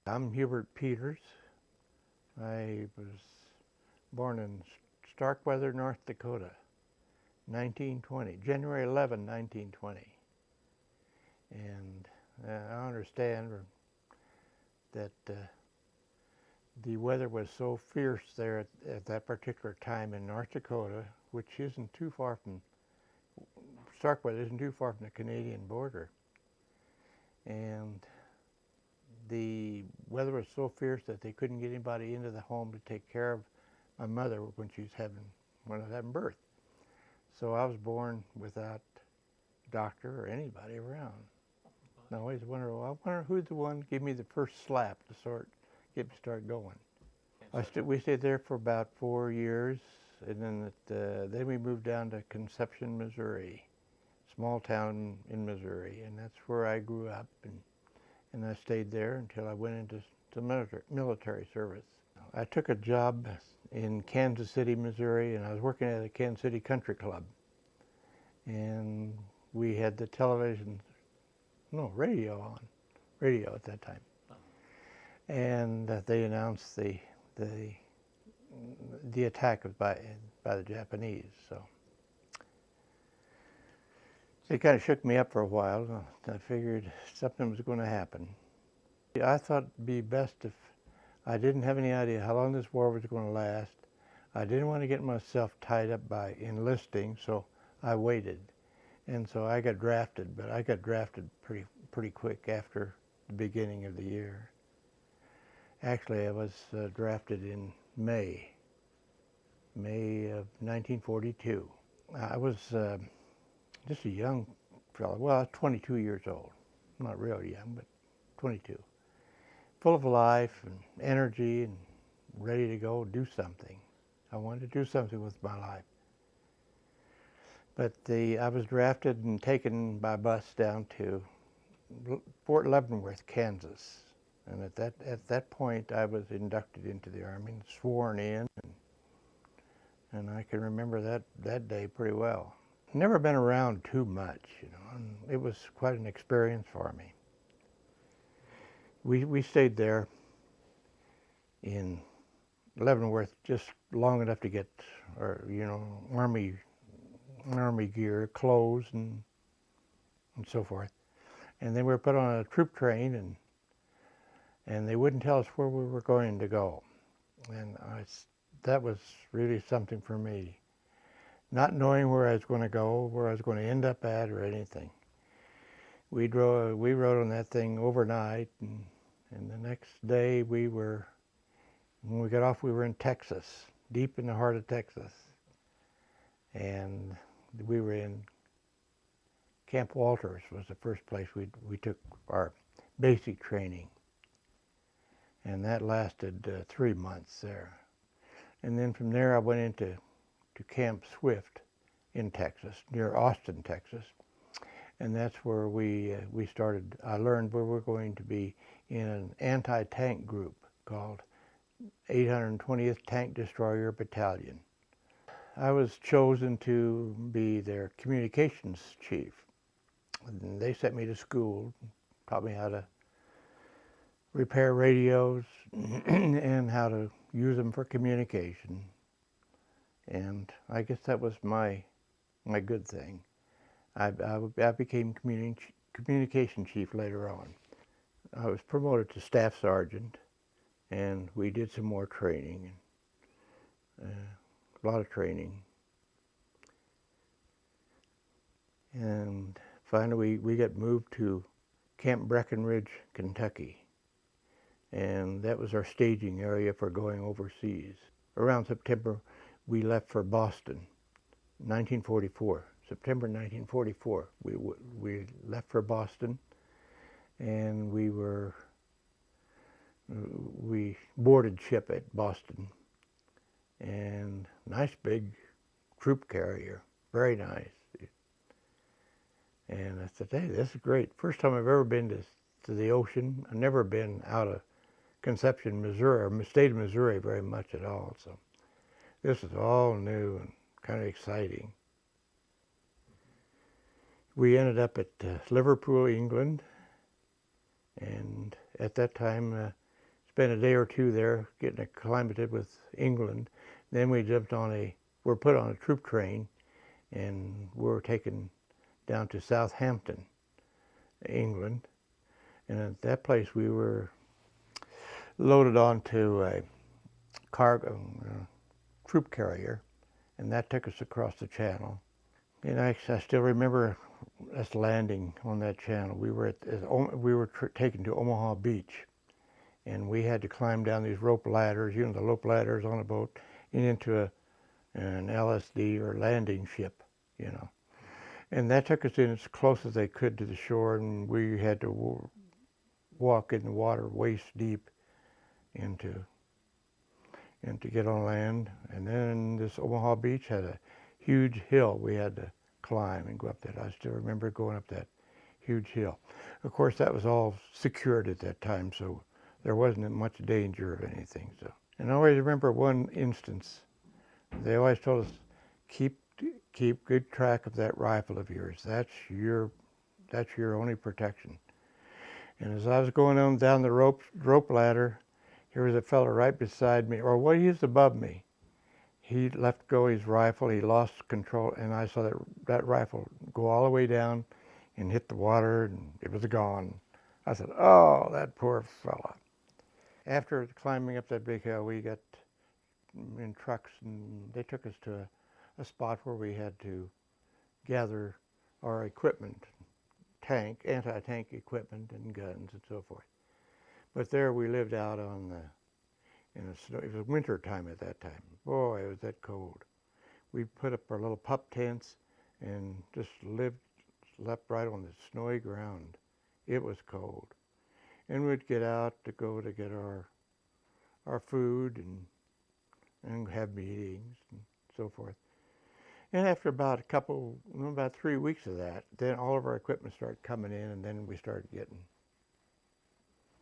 I'm Hubert Peters. I was born in Starkweather, North Dakota, 1920, January 11, 1920. And I understand that the weather was so fierce there at that particular time in North Dakota, which isn't too far from, Starkweather isn't too far from the Canadian border. And the weather was so fierce that they couldn't get anybody into the home to take care of my mother when I was having birth. So I was born without a doctor or anybody around. And I always wonder who's the one give me the first slap to get me started going. We stayed there for about 4 years, and then we moved down to Conception, Missouri, small town in Missouri, and that's where I grew up. And I stayed there until I went into military service. I took a job in Kansas City, Missouri, and I was working at a Kansas City country club. And we had the radio at that time. And they announced the attack by the Japanese. So it kind of shook me up for a while. I figured something was going to happen. I thought it'd be best if I didn't have any idea how long this war was going to last. I didn't want to get myself tied up by enlisting, so I waited. And so I got drafted, but I got drafted pretty quick after the beginning of the year. Actually, I was drafted in May of 1942. I was just a young fellow. Well, I was 22 years old. Not real young, but 22. Full of life and energy and ready to go do something. I wanted to do something with my life. But I was drafted and taken by bus down to Fort Leavenworth, Kansas. And at that point, I was inducted into the Army and sworn in. And I can remember that day pretty well. Never been around too much, and it was quite an experience for me. We stayed there in Leavenworth just long enough to get, Army gear, clothes, and so forth. And then we were put on a troop train, and they wouldn't tell us where we were going to go. And that was really something for me. Not knowing where I was going to go, where I was going to end up at, or anything. We rode on that thing overnight, and the next day when we got off, we were in Texas, deep in the heart of Texas. And we were in Camp Walters was the first place we took our basic training. And that lasted 3 months there. And then from there I went into Camp Swift in Texas, near Austin, Texas. And that's where we started. I learned we were going to be in an anti-tank group called 820th Tank Destroyer Battalion. I was chosen to be their communications chief. And they sent me to school, taught me how to repair radios and how to use them for communication. And I guess that was my good thing. I became communication chief later on. I was promoted to staff sergeant, and we did some more training, a lot of training. And finally we got moved to Camp Breckenridge, Kentucky. And that was our staging area for going overseas. Around September, we left for Boston, 1944. September 1944, we left for Boston, and we boarded ship at Boston, and nice big troop carrier, very nice. And I said, hey, this is great. First time I've ever been to the ocean. I've never been out of Conception, Missouri, or state of Missouri very much at all. So this is all new and kind of exciting. We ended up at Liverpool, England, and at that time spent a day or two there getting acclimated with England. Then we were put on a troop train, and we were taken down to Southampton, England. And at that place we were loaded onto a cargo troop carrier, and that took us across the channel. And I still remember us landing on that channel. We were taken to Omaha Beach, and we had to climb down these rope ladders, the rope ladders on a boat, and into an LSD or landing ship, And that took us in as close as they could to the shore, and we had to walk in the water waist deep and to get on land. And then this Omaha Beach had a huge hill we had to climb and go up that. I still remember going up that huge hill. Of course, that was all secured at that time, so there wasn't much danger of anything. So, and I always remember one instance. They always told us, keep good track of that rifle of yours. That's your only protection. And as I was going on down the rope ladder, here was a fellow right beside me, or he was above me. He let go his rifle, he lost control, and I saw that rifle go all the way down and hit the water, and it was gone. I said, oh, that poor fella. After climbing up that big hill, we got in trucks, and they took us to a spot where we had to gather our equipment, anti-tank equipment and guns and so forth. But there we lived out in the snow. It was winter time at that time. Boy, it was that cold. We put up our little pup tents and just slept right on the snowy ground. It was cold. And we'd get out to go to get our food and have meetings and so forth. And after about 3 weeks of that, then all of our equipment started coming in, and then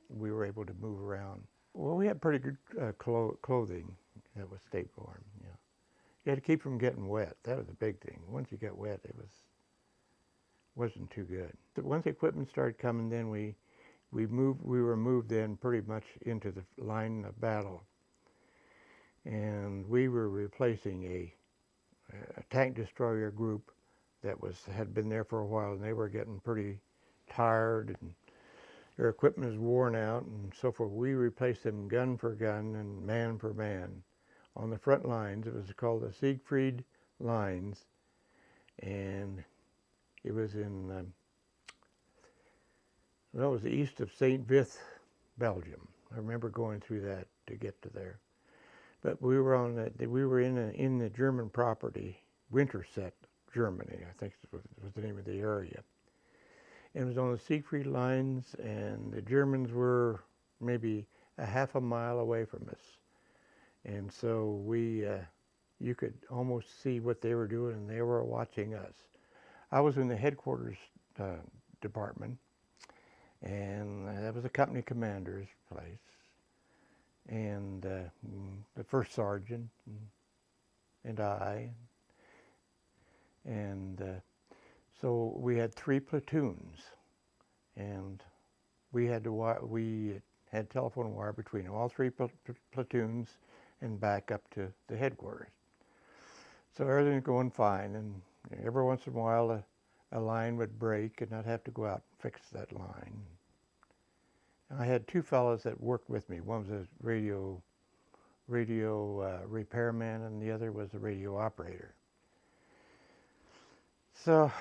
we were able to move around. Well, we had pretty good clothing that was stayed warm. You had to keep from getting wet. That was a big thing. Once you got wet, it wasn't too good. But once the equipment started coming, then we were moved then pretty much into the line of battle, and we were replacing a tank destroyer group that had been there for a while, and they were getting pretty tired, and their equipment was worn out and so forth. We replaced them gun for gun and man for man on the front lines. It was called the Siegfried Lines, and it was it was east of St. Vith, Belgium. I remember going through that to get to there. But we were in the German property, Winterset, Germany, I think was the name of the area. And it was on the Siegfried Lines, and the Germans were maybe a half a mile away from us. And so you could almost see what they were doing, and they were watching us. I was in the headquarters department, and that was a company commander's place. And the first sergeant and I, and so we had 3 platoons, and we had telephone wire between all 3 platoons and back up to the headquarters. So everything was going fine, and every once in a while a line would break, and I'd have to go out and fix that line. And I had 2 fellows that worked with me. One was a radio repairman, and the other was a radio operator. So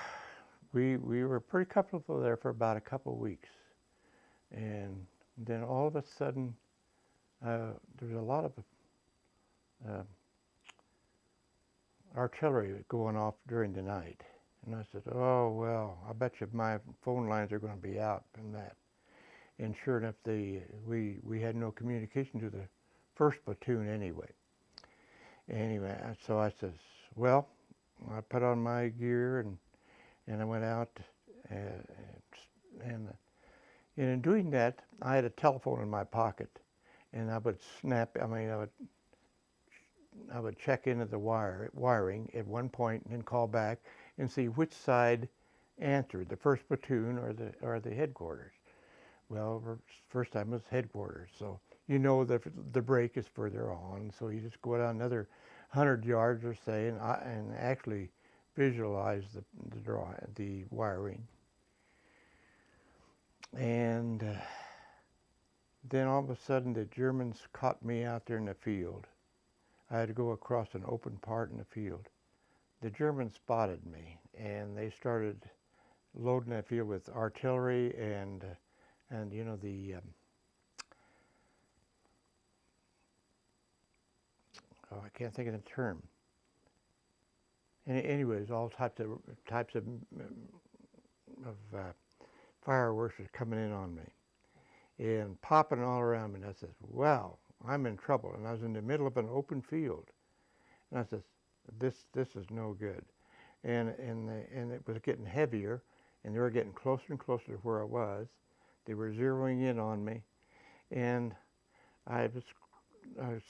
we were pretty comfortable there for about a couple of weeks, and then all of a sudden there was a lot of artillery going off during the night, and I said, "Oh well, I bet you my phone lines are going to be out from that." And sure enough, we had no communication to the first platoon anyway. Anyway, so I says, well, I put on my gear and I went out, and in doing that, I had a telephone in my pocket, and I would I would check into the wiring at one point and then call back and see which side answered, the first platoon or the headquarters. Well, first time was headquarters, so you know that the break is further on, so you just go down another 100 yards or say, and actually visualize the wiring. And then all of a sudden the Germans caught me out there in the field. I had to go across an open part in the field. The Germans spotted me, and they started loading that field with artillery and you know I can't think of the term. Anyways, all types of fireworks was coming in on me and popping all around me. And I said, "Wow, I'm in trouble." And I was in the middle of an open field, and I said, "This is no good." And it was getting heavier, and they were getting closer and closer to where I was. They were zeroing in on me, and I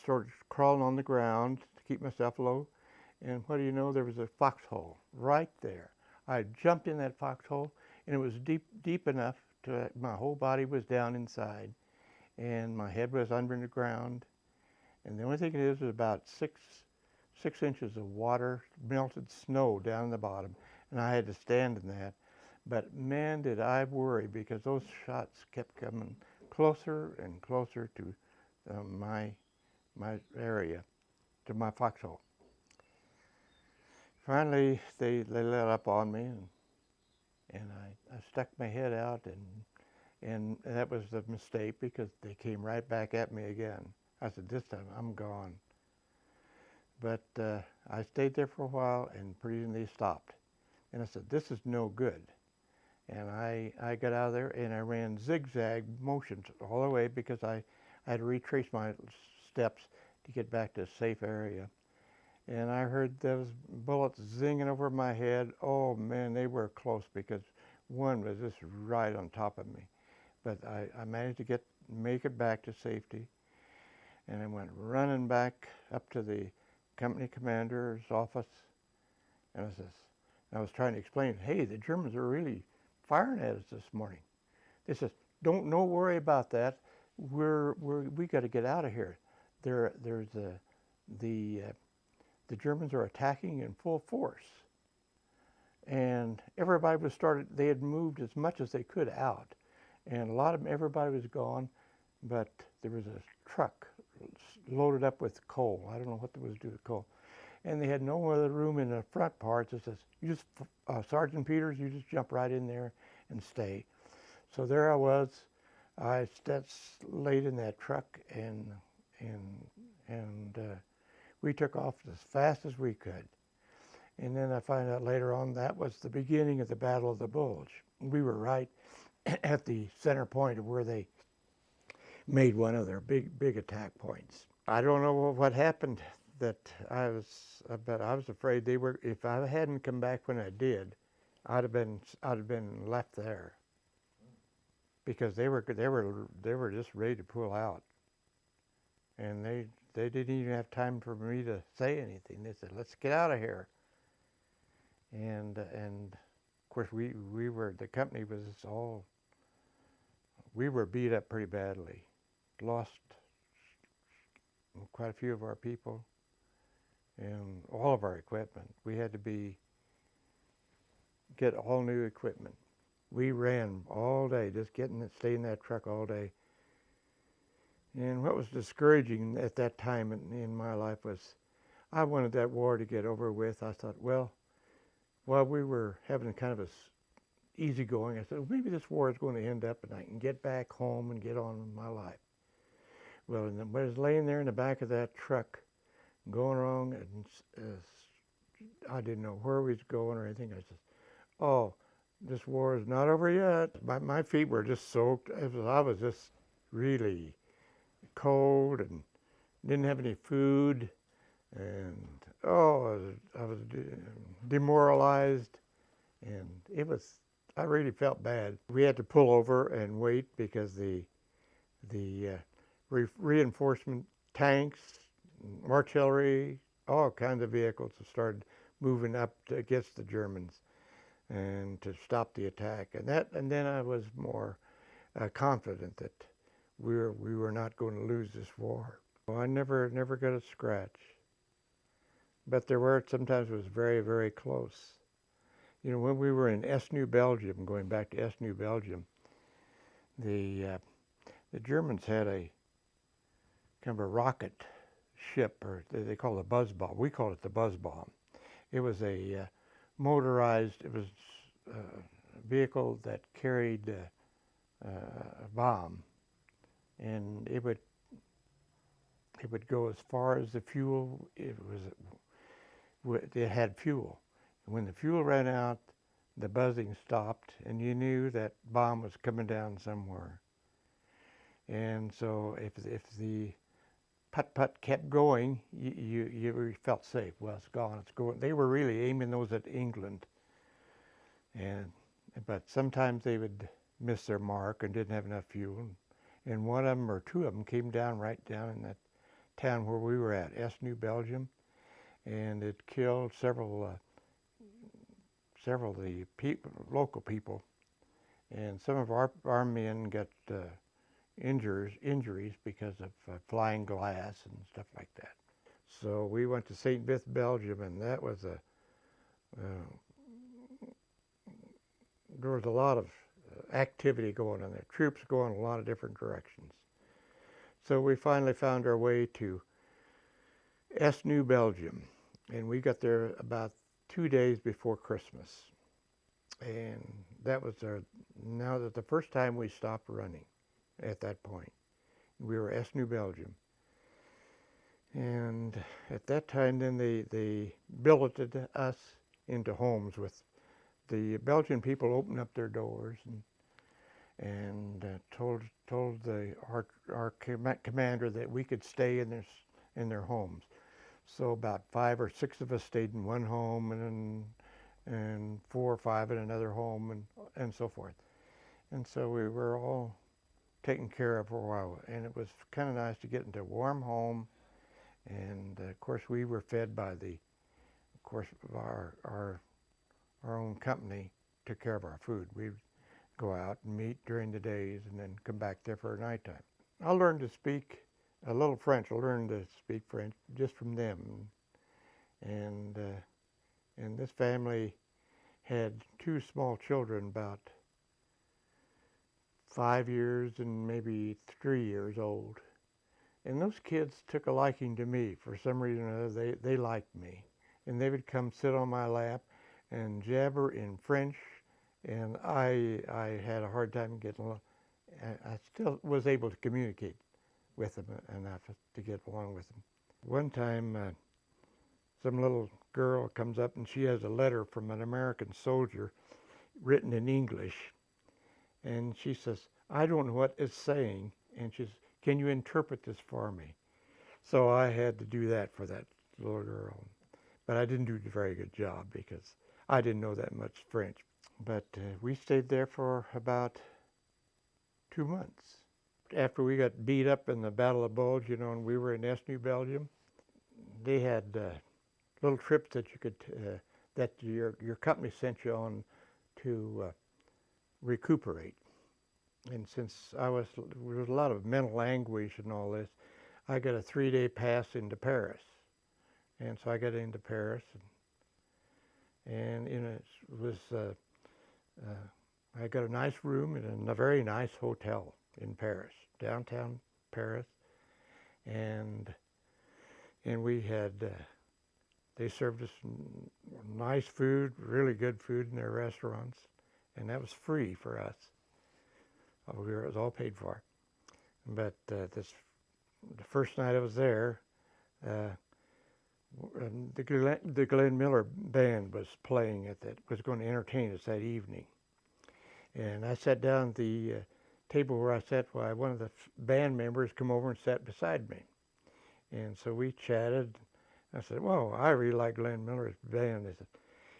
started crawling on the ground to keep myself low. And what do you know? There was a foxhole right there. I jumped in that foxhole, and it was deep enough to my whole body was down inside, and my head was under the ground. And the only thing it is about six inches of water, melted snow down in the bottom, and I had to stand in that. But man, did I worry, because those shots kept coming closer and closer to my area, to my foxhole. Finally, they let up on me, and I stuck my head out, and that was the mistake, because they came right back at me again. I said, "This time I'm gone." But I stayed there for a while, and pretty soon they stopped. And I said, "This is no good." And I got out of there, and I ran zigzag motions all the way, because I had to retrace my steps to get back to a safe area. And I heard those bullets zinging over my head. Oh man, they were close, because one was just right on top of me. But I managed to make it back to safety. And I went running back up to the company commander's office. And I was trying to explain, "Hey, the Germans are really firing at us this morning." They said, "Don't worry about that. We got to get out of here. The Germans are attacking in full force." And everybody they had moved as much as they could out. And everybody was gone, but there was a truck loaded up with coal. I don't know what there was to do with coal. And they had no other room in the front parts. It says, "Sergeant Peters, you just jump right in there and stay." So there I was. I laid in that truck, and we took off as fast as we could. And then I find out later on that was the beginning of the Battle of the Bulge. We were right at the center point of where they made one of their big attack points. I don't know what happened, but I was afraid if I hadn't come back when I did, I'd have been left there, because they were just ready to pull out, and they didn't even have time for me to say anything. They said, "Let's get out of here." And of course the company was we were beat up pretty badly, lost quite a few of our people and all of our equipment. We had to get all new equipment. We ran all day, just stay in that truck all day. And what was discouraging at that time in my life was I wanted that war to get over with. I thought, well, while we were having kind of a easy going, I said, well, maybe this war is going to end up and I can get back home and get on with my life. Well, and I was laying there in the back of that truck going along, and I didn't know where we was going or anything. I said, "Oh, this war is not over yet." My feet were just soaked. I was just really cold and didn't have any food, and I was demoralized, and I really felt bad. We had to pull over and wait because the reinforcement tanks, artillery, all kinds of vehicles started moving up against the Germans and to stop the attack. And then I was more confident that we were not going to lose this war. Well, I never got a scratch, but there were sometimes it was very, very close. You know, when we were in New Belgium, going back to New Belgium, the Germans had a kind of a rocket ship, or they call it a buzz bomb. We call it the buzz bomb. It was a motorized. It was a vehicle that carried a bomb, and it would go as far as the fuel. It had fuel. When the fuel ran out, the buzzing stopped, and you knew that bomb was coming down somewhere. And so if the putt-putt kept going, you felt safe. Well, it's gone, it's going. They were really aiming those at England. But sometimes they would miss their mark and didn't have enough fuel. And one of them or two of them came down right down in that town where we were at, New Belgium. And it killed several of the local people. And some of our men got injuries because of flying glass and stuff like that. So we went to St. Vith, Belgium, and that was there was a lot of activity going on there. Troops going a lot of different directions. So we finally found our way to New Belgium, and we got there about 2 days before Christmas. And that was the first time we stopped running at that point. We were New Belgium. And at that time, then they billeted us into homes with the Belgian people opened up their doors and told our commander that we could stay in their homes. So about 5 or 6 of us stayed in one home, and 4 or 5 in another home, and so forth. And so we were all taken care of for a while, and it was kind of nice to get into a warm home. And of course, we were fed by our own company took care of our food. We'd go out and meet during the days, and then come back there for nighttime. I learned to speak a little French. I learned to speak French just from them, and this family had 2 small children, about 5 years and maybe 3 years old. And those kids took a liking to me. For some reason or other, they liked me. And they would come sit on my lap and jabber in French, and I had a hard time getting along. I still was able to communicate with them enough to get along with them. One time, some little girl comes up and she has a letter from an American soldier written in English. And she says, "I don't know what it's saying." And she says, "Can you interpret this for me?" So I had to do that for that little girl. But I didn't do a very good job because I didn't know that much French. But we stayed there for about 2 months. After we got beat up in the Battle of Bulge, and we were in New Belgium, they had little trips that you could, that your company sent you on to recuperate. And since there was a lot of mental anguish and all this, I got a 3-day pass into Paris. And so I got into Paris, and it was, I got a nice room in a very nice hotel in Paris, downtown Paris, and we had, they served us nice food, really good food in their restaurants, and that was free for us. It was all paid for. But the first night I was there, the Glenn Miller band was playing was going to entertain us that evening. And I sat down at the table where I sat while one of the band members come over and sat beside me. And so we chatted. I said, "Well, I really like Glenn Miller's band."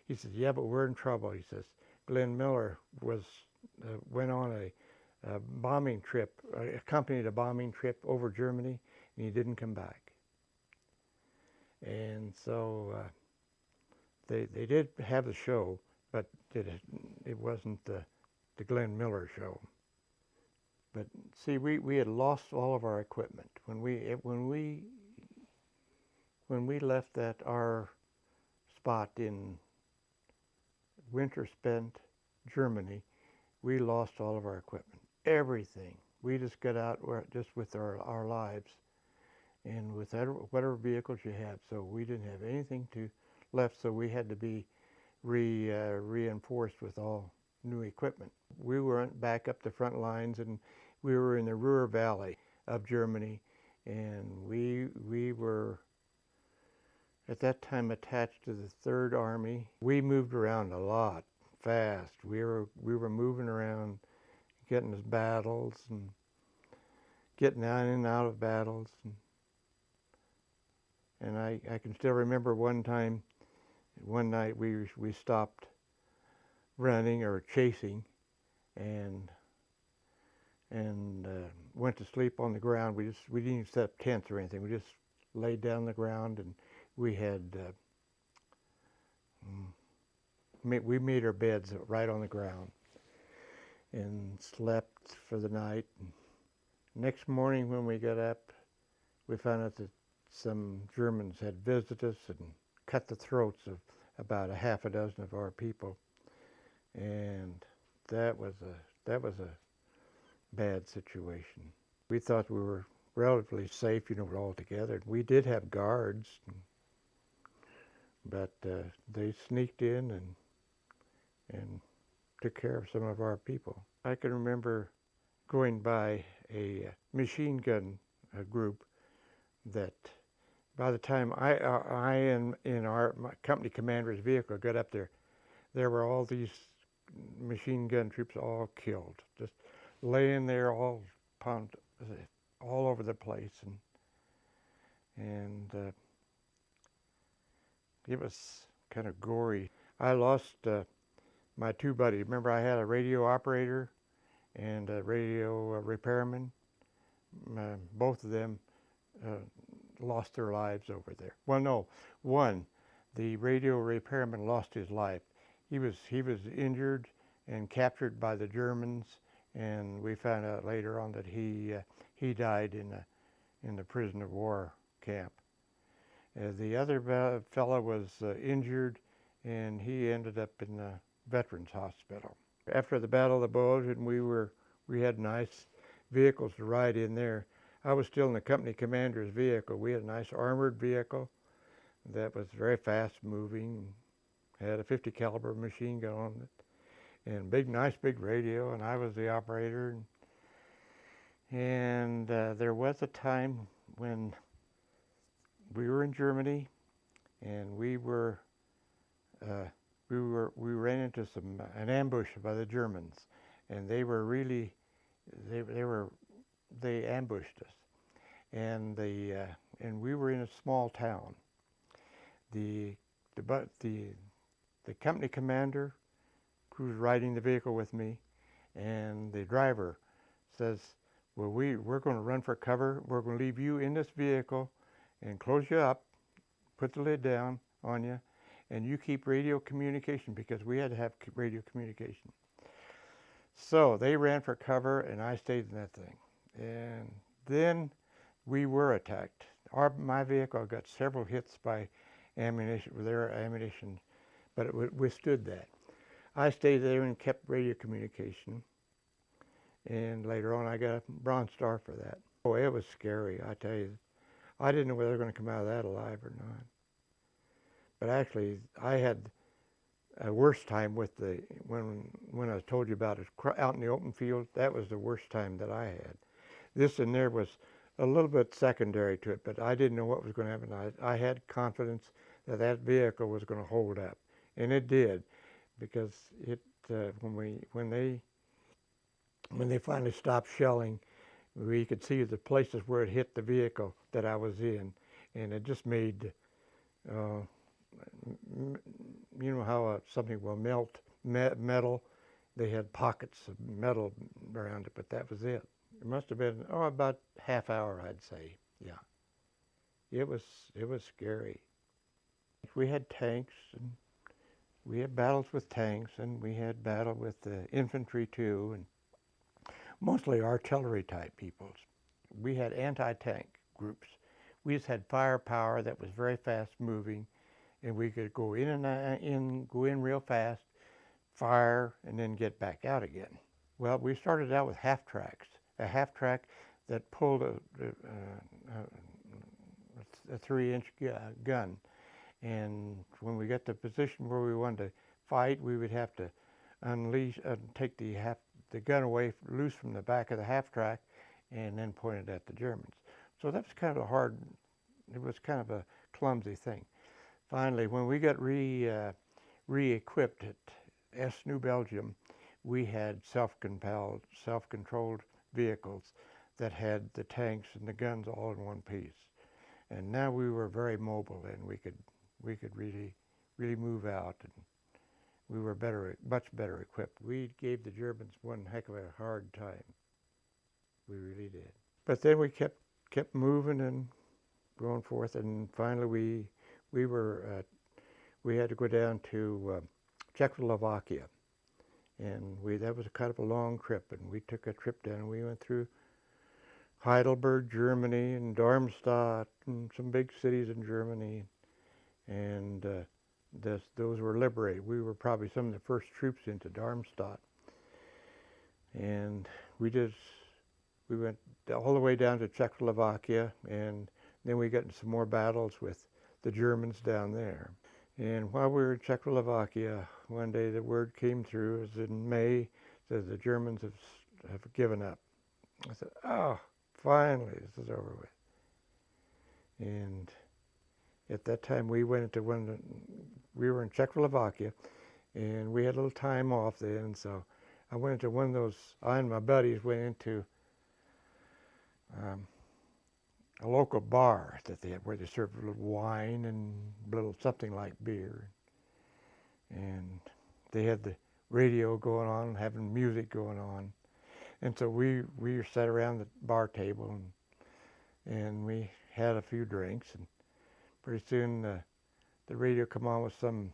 He said, "Yeah, but we're in trouble." He says, "Glenn Miller went on a bombing trip, accompanied a bombing trip over Germany, and he didn't come back." And so they did have the show, but it wasn't the Glenn Miller show. But see, we had lost all of our equipment when we left that our spot in winter spent Germany. We lost all of our equipment, everything. We just got out just with our lives and with whatever vehicles you had. So we didn't have anything left. So we had to be reinforced with all new equipment. We went back up the front lines, and we were in the Ruhr Valley of Germany, and we were at that time attached to the Third Army. We moved around a lot, fast. We were moving around, getting to battles and getting in and out of battles, and I can still remember one night we stopped running or chasing, and went to sleep on the ground. We didn't even set up tents or anything. We just laid down on the ground, and we had we made our beds right on the ground and slept for the night. And next morning when we got up, we found out that some Germans had visited us and cut the throats of about a half a dozen of our people, and that was a bad situation. We thought we were relatively safe, all together. We did have guards, but they sneaked in and took care of some of our people. I can remember going by a machine gun group that by the time I in my company commander's vehicle got up there, there were all these machine gun troops all killed, just laying there all over the place, and it was kind of gory. I lost my two buddies. Remember, I had a radio operator and a radio repairman. Both of them lost their lives over there. Well, no, one, the radio repairman lost his life. He was injured and captured by the Germans, and we found out later on that he died in the prison of war camp. The other fellow was injured, and he ended up in the Veterans Hospital. After the Battle of the Bulge, and we had nice vehicles to ride in there. I was still in the company commander's vehicle. We had a nice armored vehicle that was very fast moving, had a 50 caliber machine gun on it, and nice big radio, and I was the operator. And there was a time when we were in Germany, and we ran into an ambush by the Germans, and they ambushed us, and we were in a small town. The company commander, who was riding the vehicle with me, and the driver says, well, we're going to run for cover. We're going to leave you in this vehicle and close you up, put the lid down on you, and you keep radio communication, because we had to have radio communication. So they ran for cover, and I stayed in that thing. And then we were attacked. My vehicle got several hits by their ammunition, but it withstood that. I stayed there and kept radio communication, and later on I got a Bronze Star for that. Oh, it was scary, I tell you. I didn't know whether they were going to come out of that alive or not. But actually, I had a worse time with when I told you about it out in the open field. That was the worst time that I had. This and there was a little bit secondary to it, but I didn't know what was going to happen. I had confidence that vehicle was going to hold up, and it did, because when they finally stopped shelling, we could see the places where it hit the vehicle that I was in, and it just made, you know how something will melt metal? They had pockets of metal around it, but that was it. It must have been about half hour, I'd say. Yeah, it was scary. We had tanks, and we had battles with tanks, and we had battle with the infantry too. And mostly artillery type peoples. We had anti-tank groups. We just had firepower that was very fast moving, and we could go go in real fast, fire, and then get back out again. Well, we started out with half tracks, a half track that pulled a 3-inch gun. And when we got the position where we wanted to fight, we would have to take the gun away loose from the back of the half track, and then point it at the Germans. So that was kind of it was kind of a clumsy thing. Finally, when we got re-equipped at New Belgium, we had self-controlled vehicles that had the tanks and the guns all in one piece. And now we were very mobile, and we could really move out, and we were much better equipped. We gave the Germans one heck of a hard time. We really did. But then we kept moving and going forth, and finally we had to go down to Czechoslovakia, and that was kind of a long trip, and we took a trip down, and we went through Heidelberg, Germany, and Darmstadt, and some big cities in Germany, and those were liberated. We were probably some of the first troops into Darmstadt, and we went all the way down to Czechoslovakia, and then we got into some more battles with the Germans down there. And while we were in Czechoslovakia, one day the word came through, it was in May, that the Germans have given up. I said, oh, finally, this is over with. And at that time we were in Czechoslovakia, and we had a little time off then, so I went into one of those, I and my buddies went into a local bar that they had, where they served a little wine and a little something like beer. And they had the radio going on, having music going on. And so we sat around the bar table, and we had a few drinks, and pretty soon the radio come on with some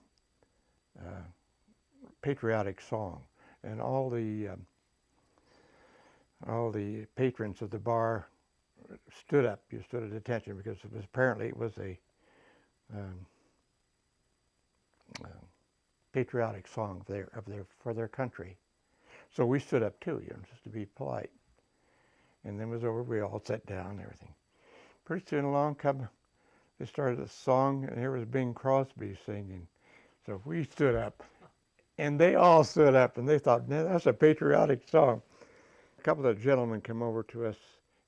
patriotic song, and all the patrons of the bar stood up. You stood at attention, because apparently it was a patriotic song for their country. So we stood up too, just to be polite. And then it was over. We all sat down and everything. Pretty soon along they started a song, and here was Bing Crosby singing. So we stood up, and they all stood up, and they thought, man, that's a patriotic song. A couple of gentlemen came over to us,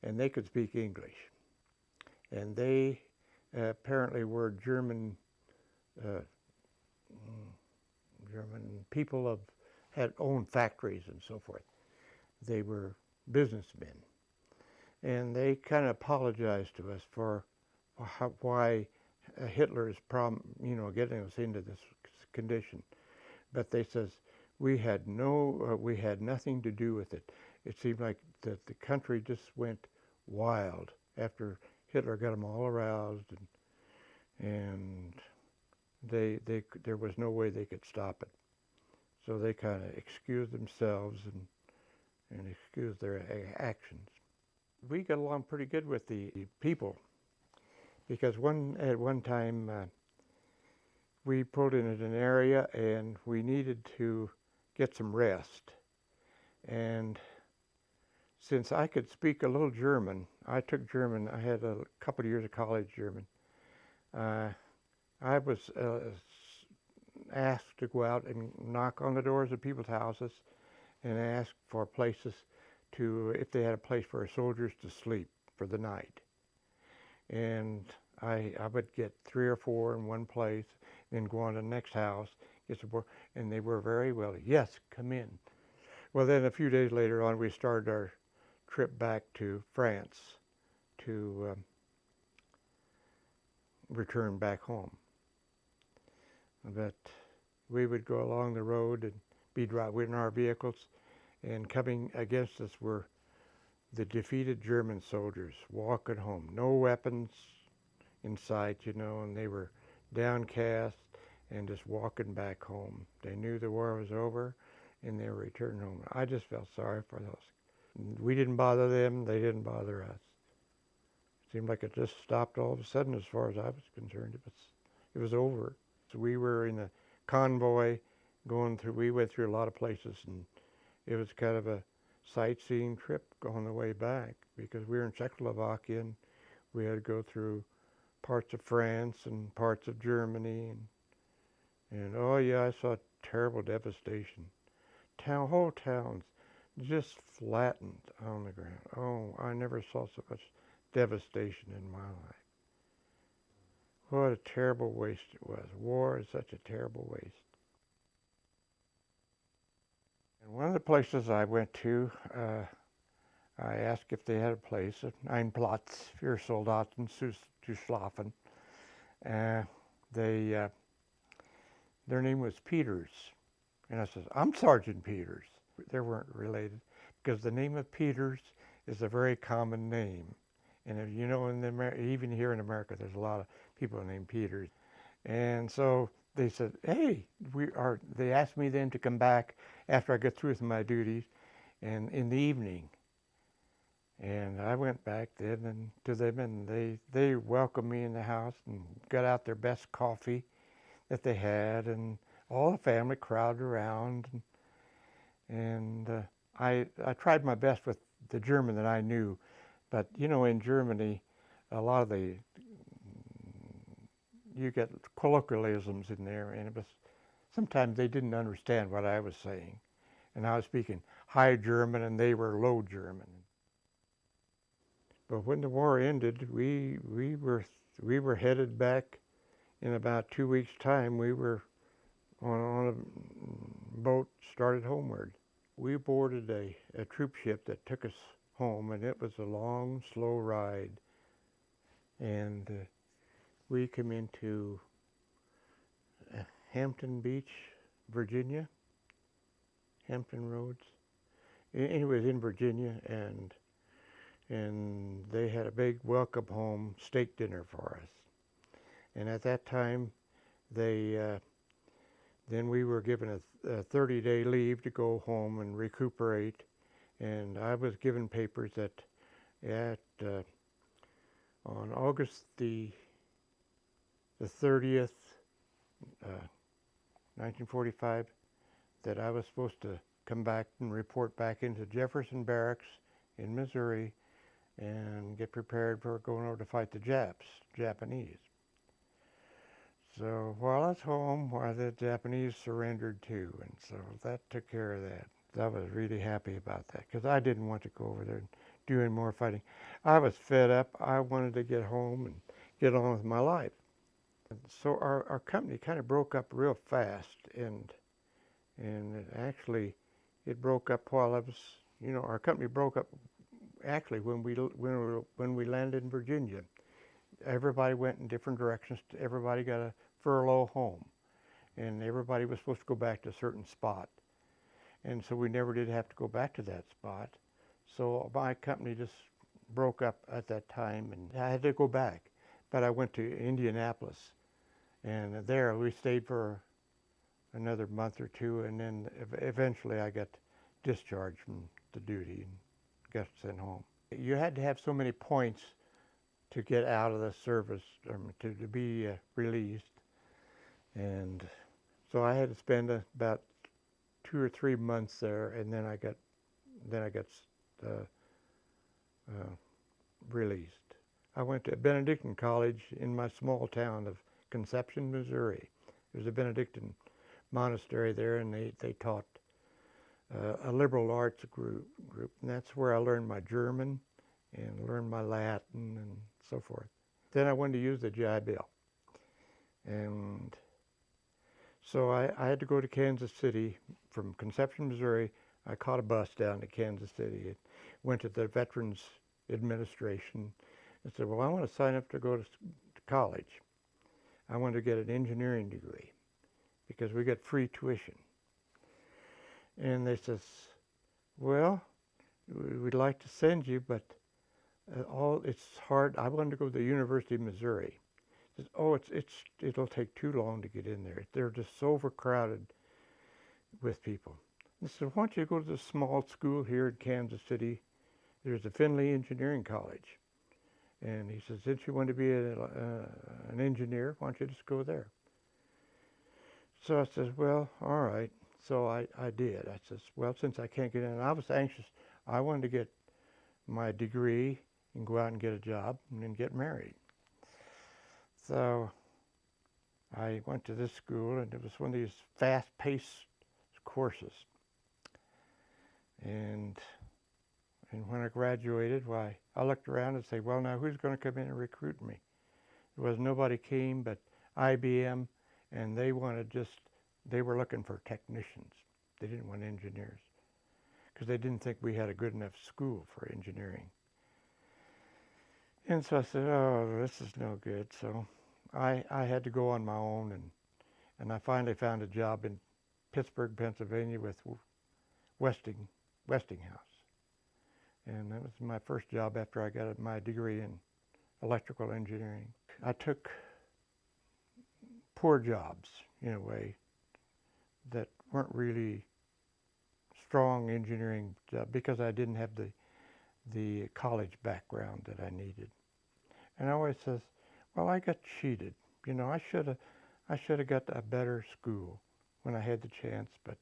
and they could speak English. And they apparently were German people had owned factories and so forth. They were businessmen. And they kind of apologized to us for why Hitler is getting us into this condition. But they says, we had nothing to do with it. It seemed like that the country just went wild after Hitler got them all aroused, and there was no way they could stop it. So they kind of excused themselves and excused their actions. We got along pretty good with the people, because at one time we pulled in at an area, and we needed to get some rest. And since I could speak a little German, I took German. I had a couple of years of college German. I was asked to go out and knock on the doors of people's houses and ask for places if they had a place for soldiers to sleep for the night. And I would get 3 or 4 in one place, then go on to the next house, get some more, and they were very well, yes, come in. Well, then a few days later on, we started our trip back to France to return back home. But we would go along the road and be driving in our vehicles, and coming against us were the defeated German soldiers walking home. No weapons in sight, and they were downcast and just walking back home. They knew the war was over, and they were returning home. I just felt sorry for those We didn't bother them, they didn't bother us. It seemed like it just stopped all of a sudden as far as I was concerned. It was over. So we were in a convoy going through, we went through a lot of places, and it was kind of a sightseeing trip on the way back because we were in Czechoslovakia and we had to go through parts of France and parts of Germany and oh yeah, I saw terrible devastation. Whole towns just flattened on the ground. Oh, I never saw so much devastation in my life. What a terrible waste it was. War is such a terrible waste. And one of the places I went to, I asked if they had a place, Ein Platz für Soldaten zu schlafen. Their name was Peters. And I said, I'm Sergeant Peters. They weren't related because the name of Peters is a very common name. And if you know, even here in America, there's a lot of people named Peters. And so they said, hey, they asked me then to come back after I got through with my duties and in the evening. And I went back then and to them, and they welcomed me in the house and got out their best coffee that they had, and all the family crowded around. And I tried my best with the German that I knew, but you know, in Germany, a lot of you get colloquialisms in there, and it was sometimes they didn't understand what I was saying, and I was speaking high German and they were low German. But when the war ended, we were headed back in about 2 weeks' time. We were on a boat started homeward. We boarded a troop ship that took us home, and it was a long, slow ride. And we came into Hampton Beach, Virginia, Hampton Roads. It was in Virginia, and they had a big welcome home steak dinner for us. And at that time, then we were given a 30-day leave to go home and recuperate. And I was given papers on August the 30th, 1945, that I was supposed to come back and report back into Jefferson Barracks in Missouri and get prepared for going over to fight the Japanese. So while I was home, the Japanese surrendered too, and so that took care of that. I was really happy about that because I didn't want to go over there and do any more fighting. I was fed up. I wanted to get home and get on with my life. And so our company kind of broke up real fast, and it broke up while I was, our company broke up actually when we landed in Virginia. Everybody went in different directions. Everybody got a furlough home, and everybody was supposed to go back to a certain spot. And so we never did have to go back to that spot. So my company just broke up at that time, and I had to go back. But I went to Indianapolis, and there we stayed for another month or two, and then eventually I got discharged from the duty and got sent home. You had to have so many points to get out of the service, to be released. And so I had to spend about 2 or 3 months there, and then I got released. I went to Benedictine College in my small town of Conception, Missouri. There's a Benedictine monastery there, and they taught a liberal arts group, and that's where I learned my German and learned my Latin and so forth. Then I wanted to use the GI Bill, and so I had to go to Kansas City from Conception, Missouri. I caught a bus down to Kansas City and went to the Veterans Administration and said, well, I want to sign up to go to college. I want to get an engineering degree because we get free tuition. And they says, well, we'd like to send you, but it's hard. I wanted to go to the University of Missouri. Says, oh, it'll take too long to get in there. They're just so overcrowded with people. I said, why don't you go to the small school here in Kansas City there's a Findlay Engineering College. And he says, since you want to be an engineer, why don't you just go there? So I says, well, all right. So I did. I says, well, since I can't get in, I was anxious. I wanted to get my degree and go out and get a job and then get married. So I went to this school, and it was one of these fast-paced courses. And when I graduated, why, I looked around and said, well, now who's going to come in and recruit me? There was nobody came but IBM, and they were looking for technicians. They didn't want engineers because they didn't think we had a good enough school for engineering. And so I said, oh, this is no good. So I had to go on my own, and I finally found a job in Pittsburgh, Pennsylvania with Westinghouse. And that was my first job after I got my degree in electrical engineering. I took poor jobs, in a way, that weren't really strong engineering jobs because I didn't have the college background that I needed. And I always says, well, I got cheated. I should have got a better school when I had the chance, but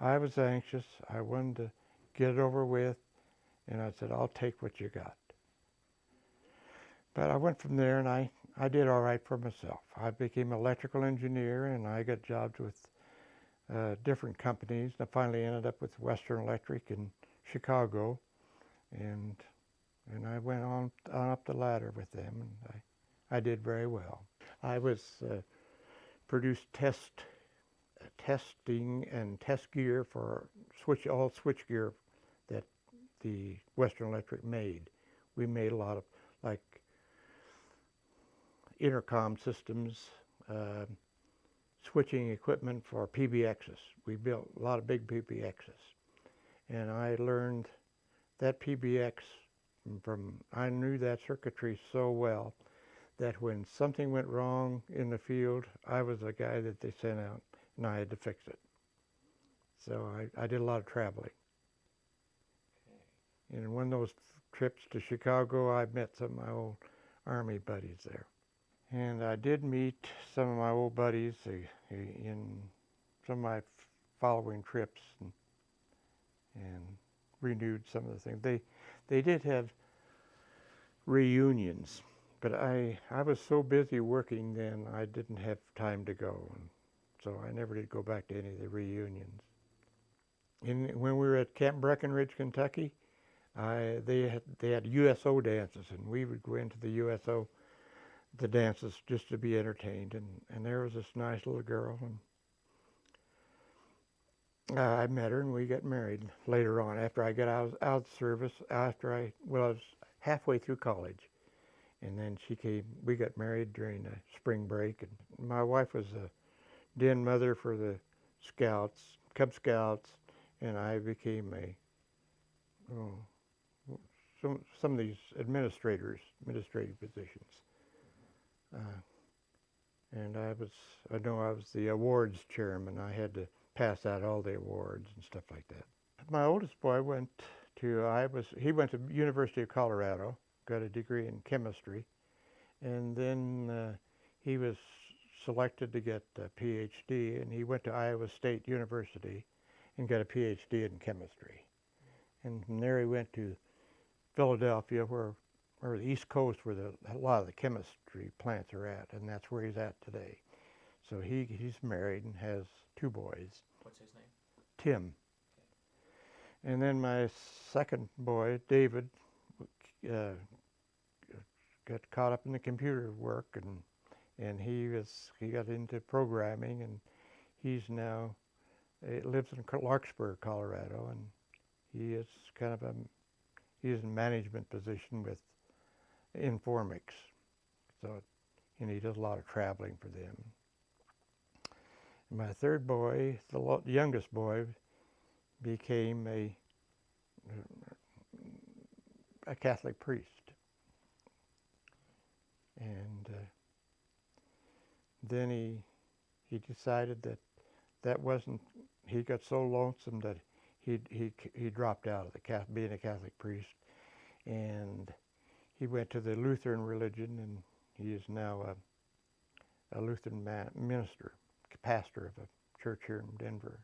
I was anxious. I wanted to get it over with, and I said, I'll take what you got. But I went from there, and I did all right for myself. I became an electrical engineer, and I got jobs with different companies. I finally ended up with Western Electric in Chicago, and I went on up the ladder with them, and I did very well. I was produced testing and test gear for all switch gear that the Western Electric made. We made a lot of like intercom systems, switching equipment for PBXs. We built a lot of big PBXs. And I learned that PBX I knew that circuitry so well that when something went wrong in the field, I was the guy that they sent out, and I had to fix it. So I did a lot of traveling. Okay. And in one of those trips to Chicago, I met some of my old Army buddies there. And I did meet some of my old buddies in some of my following trips and renewed some of the things. They did have reunions, but I was so busy working then I didn't have time to go, and so I never did go back to any of the reunions. When we were at Camp Breckenridge, Kentucky, they had USO dances, and we would go into the USO the dances just to be entertained, and there was this nice little girl, and I met her, and we got married later on after I got out of the service. I was halfway through college, and then we got married during the spring break, and my wife was a den mother for the Scouts, Cub Scouts, and I became some of these administrative positions. And I was the awards chairman. I had to pass out all the awards and stuff like that. My oldest boy went to University of Colorado, got a degree in chemistry, and then he was selected to get a PhD, and he went to Iowa State University and got a PhD in chemistry. And from there he went to Philadelphia, where the East Coast, where a lot of the chemistry plants are at, and that's where he's at today. So he's married and has 2 boys. What's his name? Tim. Okay. And then my second boy, David, got caught up in the computer work, and he got into programming, and he lives in Larkspur, Colorado, and he is he's in management position with Informix, and he does a lot of traveling for them. And my third boy, the youngest boy, became a Catholic priest, and then he decided that wasn't. He got so lonesome that he dropped out of being a Catholic priest, and he went to the Lutheran religion, and he is now a Lutheran minister, pastor of a church here in Denver.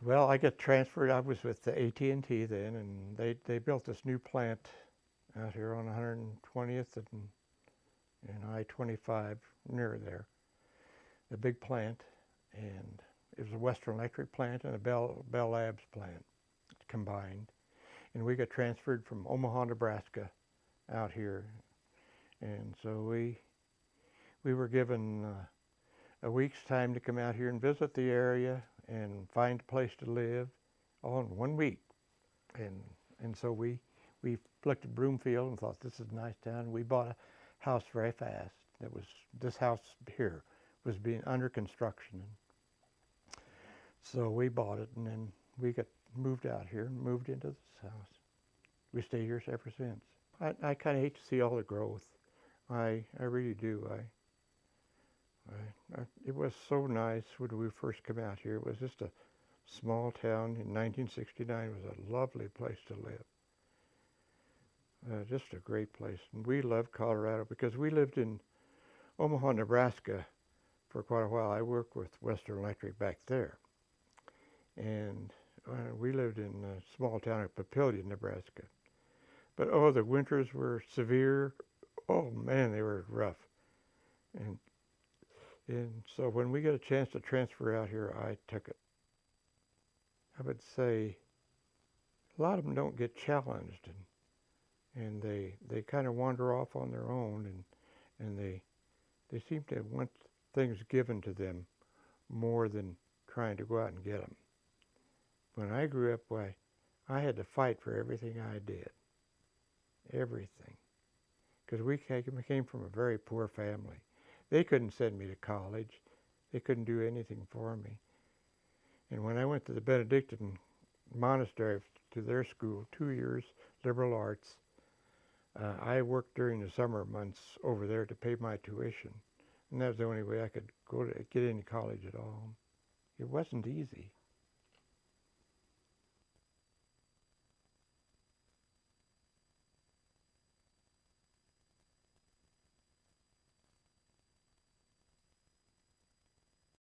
Well, I got transferred. I was with the AT&T then, and they built this new plant out here on 120th and I-25 near there, the big plant, and it was a Western Electric plant and a Bell Labs plant combined. And we got transferred from Omaha, Nebraska out here. And so we were given a week's time to come out here and visit the area and find a place to live, all in 1 week. And so we looked at Broomfield and thought, this is a nice town. We bought a house very fast. This house here was being under construction. So we bought it, and then we got moved out here and moved into this house. We stayed here ever since. I kind of hate to see all the growth. I really do. It was so nice when we first came out here. It was just a small town in 1969. It was a lovely place to live. Just a great place. And we loved Colorado because we lived in Omaha, Nebraska for quite a while. I worked with Western Electric back there. And we lived in a small town of Papillion, Nebraska. But the winters were severe. Oh man, they were rough. And so when we got a chance to transfer out here, I took it. I would say a lot of them don't get challenged, and they kind of wander off on their own, and they seem to want things given to them more than trying to go out and get them. When I grew up, I had to fight for everything I did. Everything. Because we came from a very poor family. They couldn't send me to college. They couldn't do anything for me. And when I went to the Benedictine monastery to their school, 2 years, liberal arts, I worked during the summer months over there to pay my tuition. And that was the only way I could get into college at all. It wasn't easy.